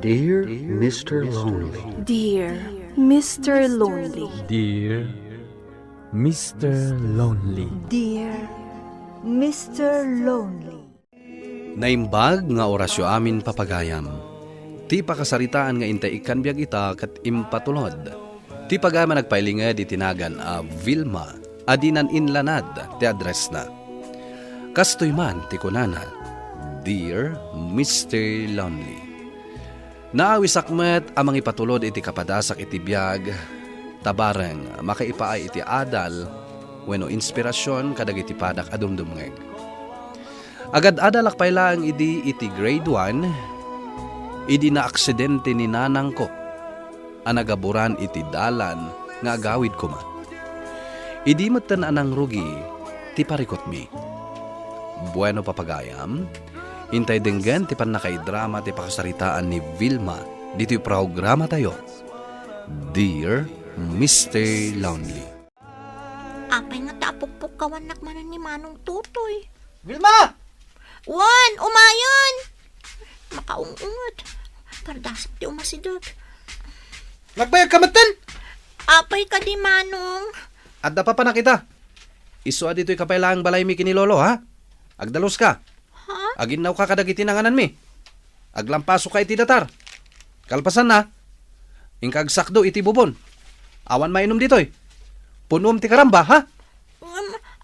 Dear Mr. Lonely. Dear Mr. Lonely. Dear Mr. Lonely. Dear Mr. Lonely. Naimbag nga orasyo amin papagayam. Ti pakasaritaan nga intay ikan biag ita kat impatulod. Ti pagama nagpailingad itinagan a Vilma adinan inlanad ti address na. Kastoy man ti kunana, Dear Mr. Lonely. Naawis akmet amang ipatulod iti kapadasak iti biag, tabareng makaipaay iti adal, wenno inspirasyon kadag iti padak adumdumngeg. Agad adalak pailaang iti grade 1, idi na aksidente ni nanang ko, anagaburan iti dalan nga agawid ko man. Idi matan anang rugi, ti parikot mi. Bueno papagayam, intay denggan ti panakaidrama ti pakasaritaan ni Vilma dito'y programa tayo. Dear Mr. Lonely. Apay nga tapok-pok kawanak manan ni Manong Tutoy. Vilma! Wan, umayon! Makaungungot. Pardasap ti umasidag. Nagbayag ka matan? Apay ka di Manong. Adda pa pa na kita. Isu dito'y kapailaang balay mi kinilolo ha? Agdalos ka. Ha? Aginaw ka kadagiti nanganan mi. Aglampaso ka iti datar. Kalpasan na. Ingkagsakdo iti bubon. Awan mainom ditoy. Punom ti karamba, ha?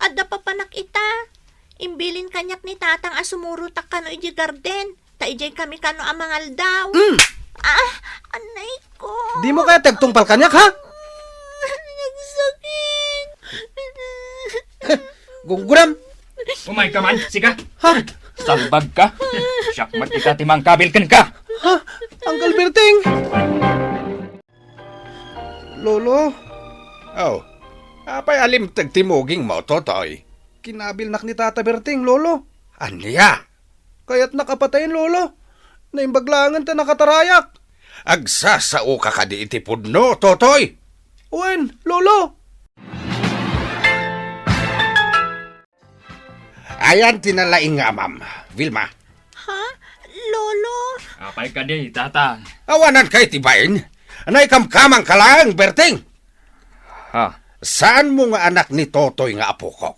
Adda pa panak ita. Imbilin kanyak ni tatang asumurutak kano iji garden. Ta ijay kami kano amangal daw. Anay ko. Di mo kaya tagtungpal kanyak, ha? Nagsakit. Gungguram. Umay ka man, siga. Ha? Salbag ka. Syakmat ika timang kabilkan ka. Ha? Uncle Berting. Lolo. Oh, apay alim tagtimoging mo, Totoy. Kinabilnak ni Tata Berting, Lolo. Anya? Kaya't nakapatayin, Lolo. Naimbaglangan ta nakatarayak. Agsasao ka kadi iti pudno, Totoy. Uwen, Lolo. Ayan tinalaing nga, ma'am. Vilma, Ha? Lolo? Apay ka di, tatang. awanan kay tibayin. Anay kamkamang ka lang, Berting. Ha? Saan mo nga anak ni Totoy nga apo ko?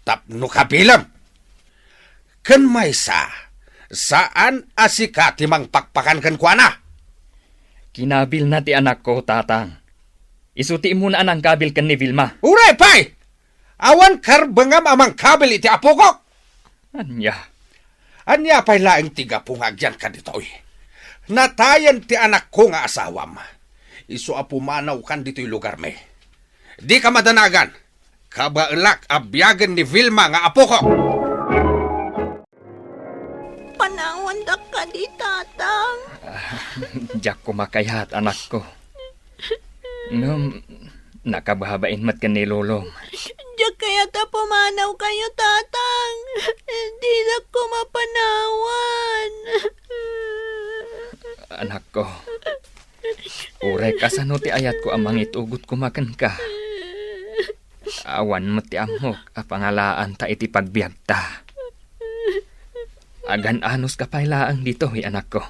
Tapno kabilam. Ken maysa, saan asika timang pakpakan ken kuana? Kinabil na ti anak ko, tatang. Isuti mo na anang kabil kan ni Vilma. Uray, pay! Awan karbangam amang kabil iti apo ko. Anya? Anya pa'y laing tiga pungagyan ka ditoy. Natayan ti anak ko nga asawam. Isu apumanaw kan dito'y lugar me. Di ka madanagan. Kabaelak abyagan ni Vilma nga apo ko. Panawan da ka di tatang. Diyak ko makayat, anak ko. Nakabahabain mat ka ni Lolong. Diyak kaya ta pumanaw kayo tatang. Hindi na ko mapanawan. Anak ko. Uray ka sa ti ayat ko amang itugot kumakan ka. Awan mo ti amok a pangalaan ta iti pagbiag ta. Agan anos ka pailaang dito, anak ko.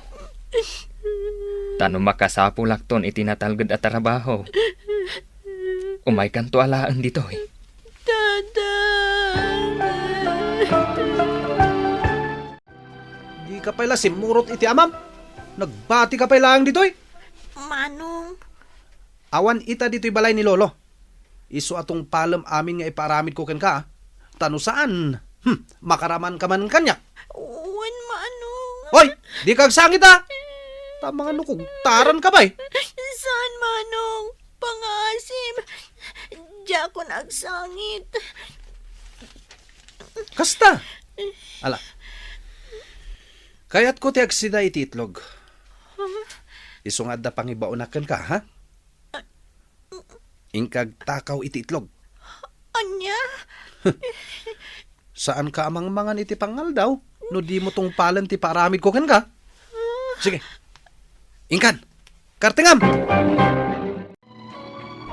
Tano makasapulak ton iti natalgad at trabaho. Umay kanto alaan dito, Di ka pala simurot iti amam. Nagbati ka pala lang ditoy. Manong, Awan ita dito'y balay ni Lolo. Isu atong palam amin nga iparamid ko ken ka. Tano saan? Makaraman ka man kanyak. uwan manong. Hoy, di kag sangit ha. Tama nga nukog, taran ka ba eh. Saan manong? Pangasim. Diyak ko nagsangit. Kasta. Ala. Kaya't ko ti agsida iti itlog. Isungad da pangibaunakan ka, ha? Ingkag takaw iti itlog. Anya? Saan ka amang mangan iti pangal daw? No di mo tong palan ti paramid ko ken ka? Sige. Ingkan. Kartingam.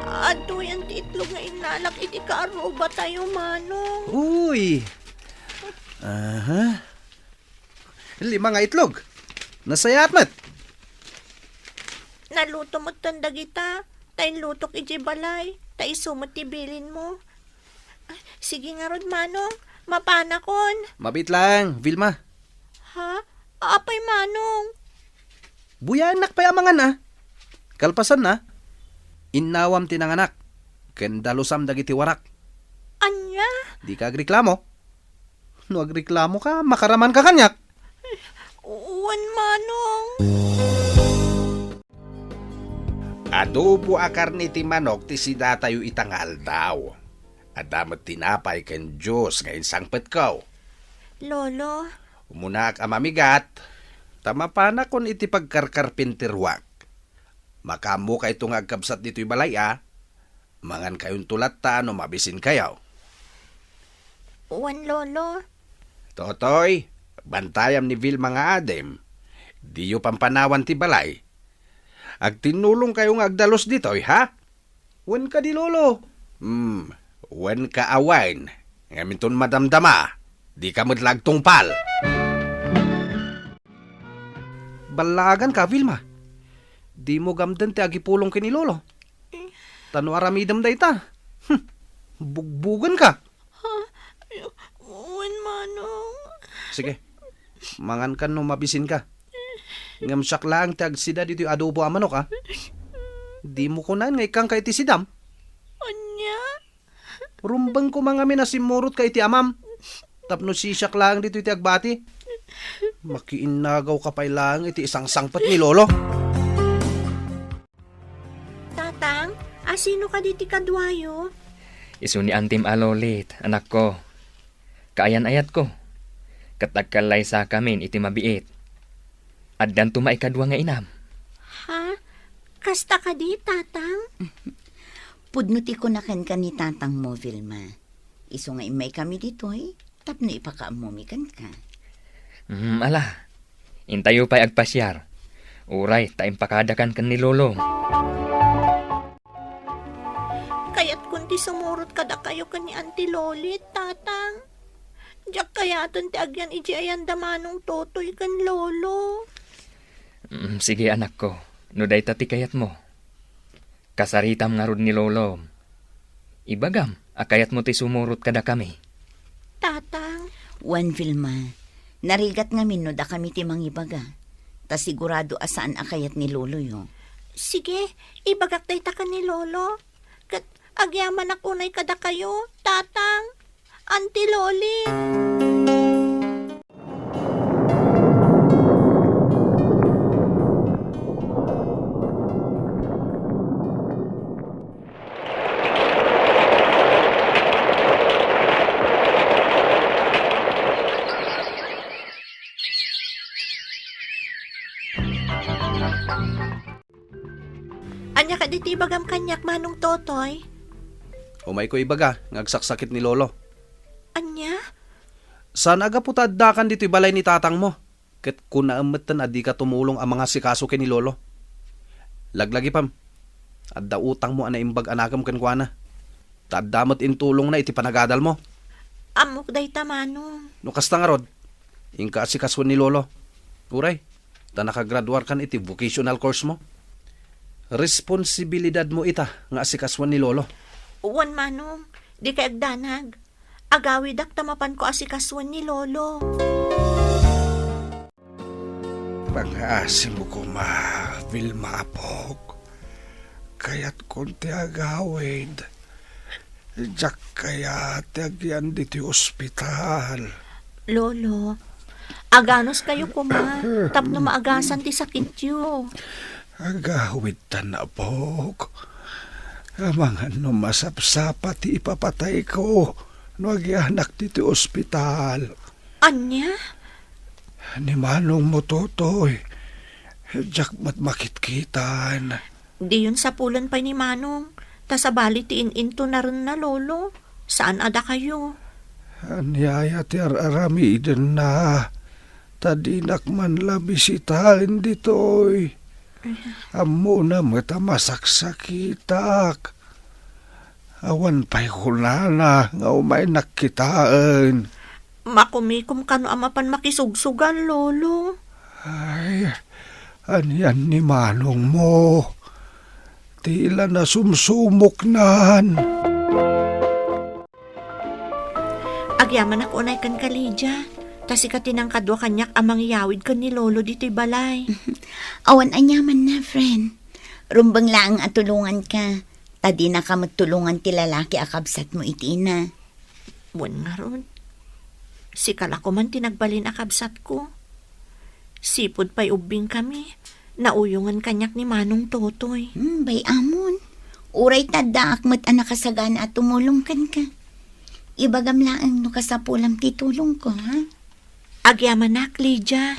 Ato yan ti itlog nga inalak iti kaaruba tayo manong. Uy. Aha. 5 nga itlog. Nasayat mat. Naluto mo tanda kita. Tay lutok iji balay. Tay sumot tibilin mo. Ay, sige nga rod, Manong. Mapana kon. Mabit lang, Vilma. Ha? Apay, Manong. Buyanak pa amangan na. Kalpasan na. Innawam tinanganak. Kendalusam dagiti warak. Anya? Di ka agreklamo. No agreklamo ka, makaraman ka kanyak. Uwan, Manong. Adobo akar ni ti manok ti sida tayo itangal daw. Adamat tinapay ken Diyos nga insangpet ko. Lolo, Umunak amamigat. Tama pa na kon iti pagkarkarpintirwak. Makamo kay itong agkabsat dito'y balaya. Mangan kayong tulat ta no mabisin kayaw. uwan, Lolo. Totoy, bantayam ni Vil mga adem. Diyo pampanawan ti balay. Ag tinulong kayong agdalos dito'y, ha? Wen ka di lolo. Wen ka awain. Ngaminton madamdama. Di ka madlag tungpal. Balagan ka, Vilma. Di mo gamdan ti agipulong kini lolo. Tano aramidam da ita. Bugbugan ka. Uwan, Manong. Sige, mangan ka no mabisin ka. Ngamsak lang ti agsida dito yung adobo amanok, ha? Di mo kunan nga ikang kay ti sidam. Anya? Rumbang ko mga minasimurot kay ti amam. Tapno sisak lang dito iti agbati. Makiinagaw ka pa lang iti isang sangpat ni lolo. Tatang, asino ka diti kadwayo? Isu ni Antim Alolit, anak ko. Kaayan-ayat ko. Katagkalay sa kamin iti mabiit. Addan tumaikadwa nga inam. Ha? Kasta ka di, Tatang? Pudnuti ko na kan ni tatang mo, Vilma. Iso nga imay kami dito, tapno ipakaamumikan ka. Ala, intayo pa'y agpasyar. Uray, taimpakadakan kan ni lolo. Kaya't kunti sumurot kada kayo kan ni Auntie Lolit, Tatang. Diyak kayaton ti agyan iji ayan damanong totoy kan lolo. Sige anak ko, nuday tati kayat mo. Kasaritam nga rod ni lolo. Ibagam, akayat mo ti sumurot kada kami. Tatang, Wan, Vilma, narigat nga minuda kami ti mangibaga. Ta sigurado asaan akayat ni lolo yo. sige, ibagak day takan ni lolo. Kat agyaman akunay kada kayo, Tatang. Auntie Lolit. Anya ka diti bagam kanyak, Manong Totoy? Umay ko ibaga, ngagsaksakit ni lolo. Anya? Saan aga putaddakan dito'y balay ni tatang mo? Ket kung naamatan adi ka tumulong ang mga sikaso kini lolo. Laglagi pam, adda utang mo ana imbag anagam kan kuana. Tadamot intulong na iti panagadal mo. Amok day ta, Manong. No kasta nga rod, ingka asikaswan ni lolo. Uray, ta nakagraduar kan iti vocational course mo. Responsibilidad mo ita nga asikaswan ni lolo. Uwan, Manong. Di ka agdanag. Agawidak tamapan ko asikaswan ni lolo. Pag-aasim mo ko Vilma apok. Kaya't konti agawid. Diyak kaya tiagyan dito ospital. Lolo, aganos kayo kuma. Tapno maagasan ti sakit yo. Agawid ta na apok. Amangan no masapsapa ti ipapatay ko. No agyanak dito ospital. Anya? Ni Manong mo totoy. Diyak matmakitkitan. Di yun sa pulan pa ni Manong. Ta sa bali ti in-into na rin na, Lolo. Saan ada kayo? Anyaya ti aramiden na. Tadinak man labisitalin ditoy. Amo na mata masaksakitak. Awan pa'y kulana nga umay nakitaan. Makumikom ka no amapan makisugsugan, Lolo. Ay, Anyan ni manong mo. Tila na sumsumok nan. Agyaman ako na kan ka, Lydia. Tas ikatinang kadwa kanyak amang yawid kan ni Lolo dito'y balay. Awan anyaman na, friend. Rumbang laang atulungan ka. Tadi na ka magtulungan ti lalaki akabsat mo itina. Buwan nga ron. Si kalako man tinagbalin akabsat ko. Sipod pa'y ubing kami. Nauyungan kanyak ni Manong Totoy. Bay amon. Uray tadaak mat anak kasagan at tumulong kan ka. Ibagam laang no kasapulam titulong ko, ha? Agyaman nak, Lydia.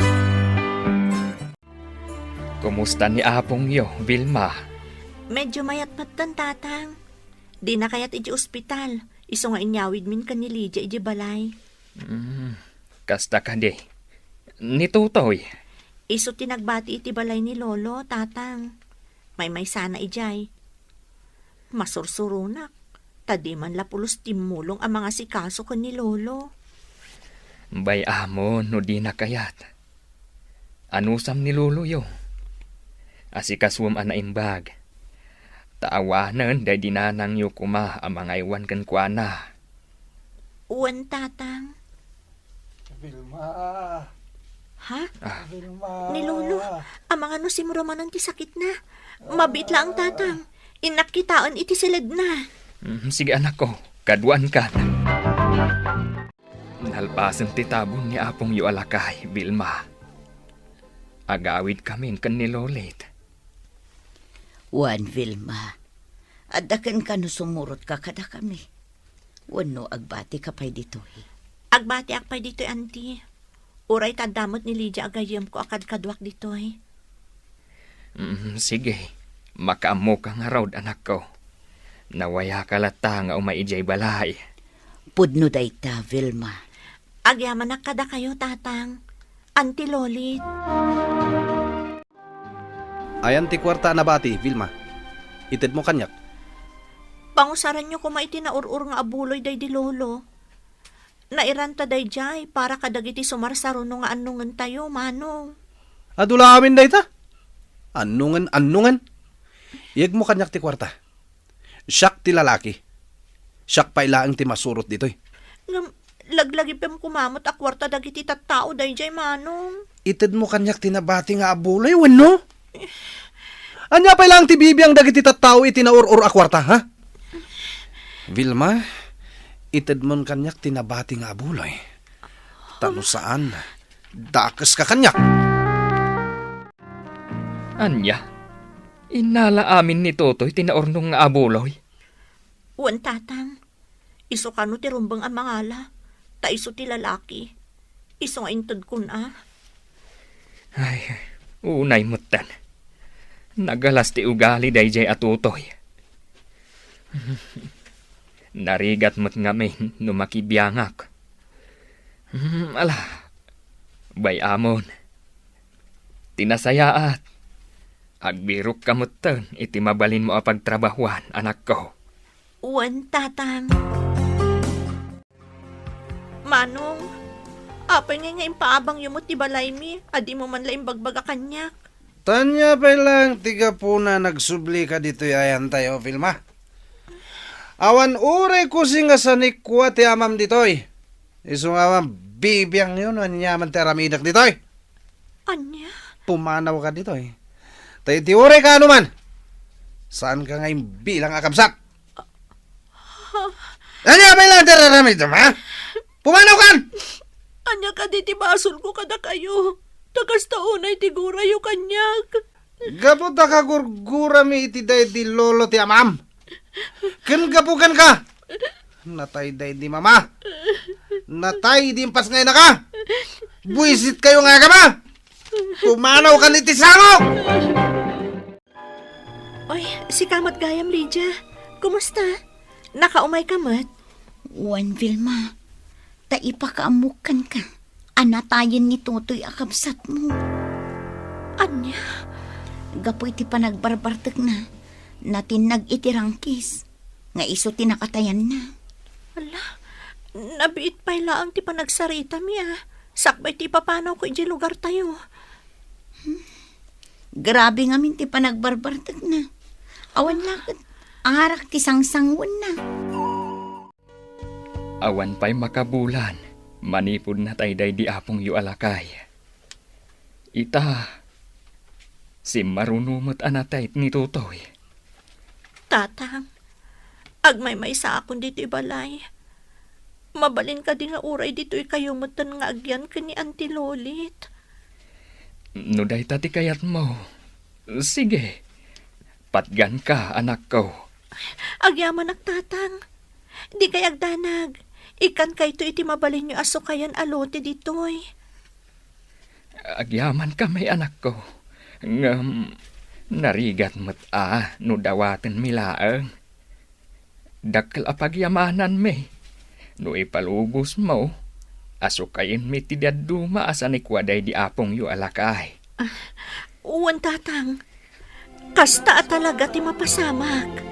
Kumusta ni apong yo, Vilma? Medyo mayat matan, tatang. Di na kayat iji ospital. Iso nga inyawid min ka ni Lydia iji balay. Kasta ka di. Ni Tutoy. Iso tinagbati iti balay ni Lolo, tatang. May sana ijay. Masursurunak. Tadi man lapulos timulong ang mga sikaso ko ni Lolo. Bay amon no di na kayat. Anusam ni Lolo yo. Asikaswam anaimbag. Taawanan day dinanang yo kuma ang mga iwan kan kuana. Uwan, tatang. Vilma. Ha? Vilma. Ni Lolo, ang mga nusimuraman ti sakit na. Mabit lang, tatang. Inakitaan iti silid na. Sige anak ko, kaduan ka. Nalpasan ti tabon ni apong yu alakay, Vilma. Agawid kami kan ni Lolit. Wan, Vilma. Adakan ka no sumurot ka kada kami. Wano agbati ka pa'y dito, Agbati akpay dito, auntie. Uray tadamot ni Lydia agayam ko akad kadwak dito, Sige, makaamo ka nga raw, anak ko. Nawaya ka lata nga umaijay balay. Pudno day ta, Vilma. Agyaman na kada kayo, tatang. Auntie Lolit. Ayan ti kwarta na bati, Vilma. Ited mo kanyak. Pangusaran nyo kumaiti na ur-ur nga abuloy day di Lolo. Nairanta day jay para kadagiti sumarsaruno nga anungan tayo, Manong. Adula amin day ta. Anungan. Iyag mo kanyak ti kwarta. Siyak ti lalaki. Siyak pa ilaang ti masurot ditoy. Laglagipem kumamot akwarta dagiti tattao day jay, Manong. Ited mo kanyak tinabati nga abuloy, wano? Anya pa ilang ti bibiyang dagiti tattao iti naurur akwarta, ha? Vilma, ited mo kanyak tinabati nga abuloy. Tano saan? Dakas ka kanyak. Anya, inala amin ni Totoy tinaornong nga abuloy. Uwan, tatang. Iso kano ti rumbang ang mangala. Ta iso ti lalaki. Iso nga intod kun, Ay, unay mutan. Nagalas ti ugali dayjay atutoy. Narigat mo't ngamin no makibiyangak. Ala, bay amon. Tinasayaat. Agbirok kamutan iti mabalin mo apagtrabahuan, anak ko. Uwan, tatang. Manong, apay nga impaabang yumot ti balay mi. Adi mo man laing bagbaga kanyak. Tanya pa lang, tiga po na nagsubli ka dito yayan tayo, Vilma. Awan ure ko singa sa nikwa ti amam ditoy. Iso nga bibiyang yun, anyaman ti aramidak ditoy. Anya? Pumanaw ka ditoy. Tayo ti ure ka ano man. Saan ka ngayon bilang akabsat? Anya pa lang ti araramid, ha? Pumanaw kan! Anya ka di basol ko kada kayo. Tagas taunay ti gura yu kanyag. Gapo ta ka gurgura mi iti day di lolo ti amam. Ken gapukan ka. Natay day di mama. Natay di impas ngay na ka. Buisit kayo nga ka ba? Pumanaw ka ni Tisano. Oy, si Kamat Gayam, Lydia. Kumusta? Nakaumay kamat? Wan, Vilma. Taipakaamukan ka. Anatayan ni Totoy akabsat mo. Anya? Gapoy ti panagbarbartek na. Natinag itirangkis. Nga iso tinakatayan na. Ala, nabiit pa ilaang ti panagsarita mi. Sakbay ti papanaw ko iji lugar tayo. Grabe nga min ti panagbarbartag na. Awan lakad, ang harak ti sangsangwan na. Awan pa'y makabulan, manipod na tayday di apong yu alakay. Ita, si marunumot anatay ni Tutoy. Tatang, agmay-may sa akon dito balay. Mabalin ka di nga uray dito'y kayo mutan nga agyan ka ni Auntie Lolit. Nuday tati kayat mo. Sige, patgan ka anak ko. Agyaman tatang. Di kay agdanag. Ikan kay to iti mabalin nyo aso kayan alote dito'y. Agyaman ka may anak ko. Ngam, narigat mo't no dawaten milaang. Dakkel apagyamanan me. No ipalugos mo. Aso kayin mi ti daduma asan ikwaday di apong yu alakay. Uwan tatang. Kasta talaga ti mapasamak.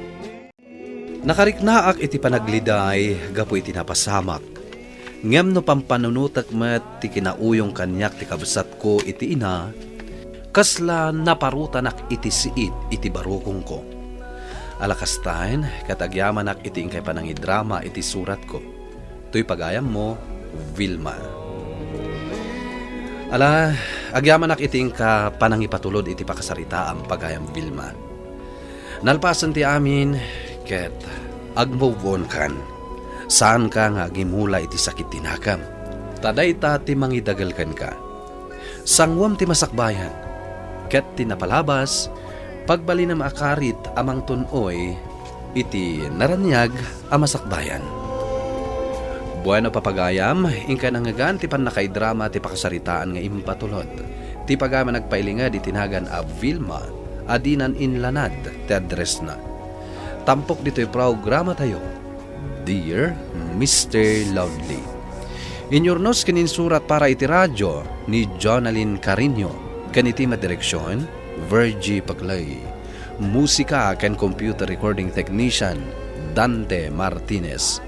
Nakariknaak iti panagliday, gapu iti napasamak. Ngem no pampanunutak met ti kinauyong kanyak ti kabsat ko iti ina, kasla naparutanak iti siit iti barukong ko. Alakastain, katagyamanak iti ingkay panangidrama iti surat ko. Tuy pagayam mo, Vilma. Ala, agyamanak iti ingka panangipatulod iti pakasarita ang pagayam Vilma. Nalpasan ti amin, ket agmove kan. Saan ka nga agimula iti sakit tinakam? Taday ta ti mangidagalkan ka. Sangwam ti masakbayan. Ket ti napalabas, pagbali na maakarit amang tunoy, iti naranyag ang masakbayan. Bueno papagayam, ingka nangagan ti panakaidrama ti pakasaritaan nga impatulod. Ti pagama nagpailinga di tinagan a Vilma, adinan inlanad ti address na. Tampok dito'y programa tayo, Dear Mr. Lonely. Inyornos kaninsurat para iti radyo ni Jonalyn Carino, kaniti madireksyon, Virgie Paglay. Musika ken computer recording technician, Dante Martinez.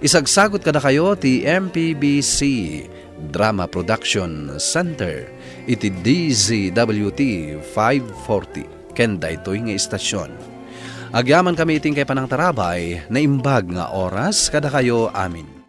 Isagsagot kada kayo ti MPBC Drama Production Center iti DZWT 540 ken daytoy nga istasyon. Agyaman kami iting kay panang tarabay na imbag nga oras kada kayo amin.